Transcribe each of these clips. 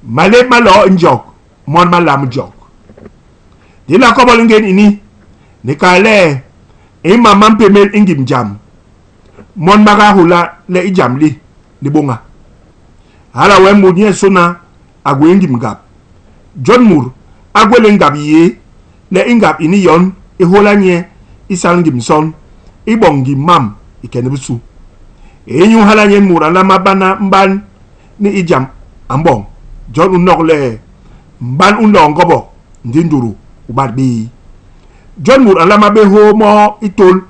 Male malo njok, mon malam jok. Di la ko bolingen ini, ni kale, mamam pemel ingim jam. Mon maga hula le ijam li bonga. Hala we mudye sona, agwe ingim gap. John Moore, agwe le ngap ye, le ingap ini yon, hola nye, isangim son, ibongi mam, ikenebusu. Enyu hala nye mura la mabana mban, ni ijam, ambong. John unok le mban unong gobo ndinduru ubarbi. John Moore alama be ho mo itol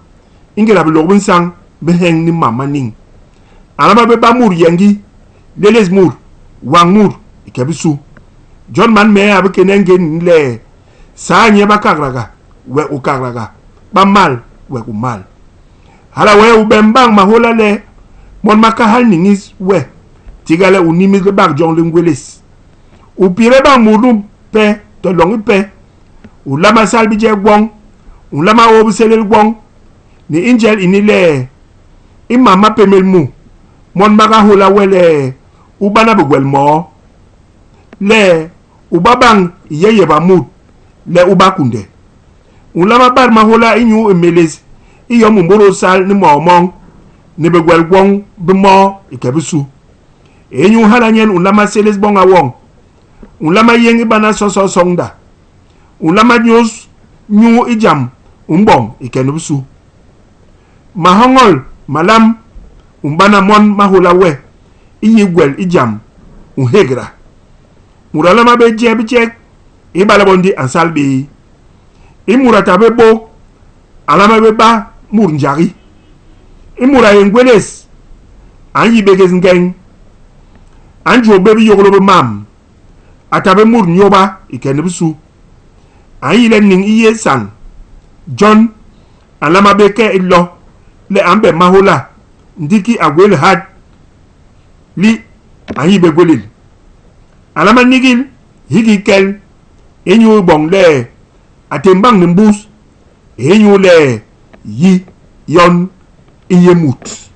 ingela be logun sang be heng ni mama ning. Alama be ba mur yangi leles mur wang mur ikebisu. John man me abe kenengen le sa nye ba kagraga we u kagraga ba mal we u mal. Hala we u bembang mahola le mon makahal ningis we tigale unimi le bag John lingweles. Ou pire ba mounou pe, to longi pe, ou lama salbi je gwong, ou lama obselel gwong, ni injel inile, imama pemel mou, mon maga hula wele, ou bana begwel mo, le, ou babang yeye ba moud, le ou bakunde. Ou lama bar mahula inyu emelez, iyo mumboro sal ni momong, ni begwel gwong, bemo, ikebisu. Enyu halanyen ou lama seles bonga wong, ulama yengi bana soso sonda. Ulama nyos nyu ijam umbong ikenubusu. Mahongol malam umbana mon mahula we iyigwel ijam uhegra. Muralama be jebi chek ibalabondi ansalbi. Imurata be bo alama be ba murnjari. Imura yengweles anyi begez ngeng. Anjo bebi yogolo be mam. Atabe mur nyoba ikenebusu. Ayi len ning iye sang. John alama beke illo le ambe mahula ndiki agwele had li ayi begwelil. Alama nigil higi kel enyu bong le atembang nimbus enyu le yi yon iye mut.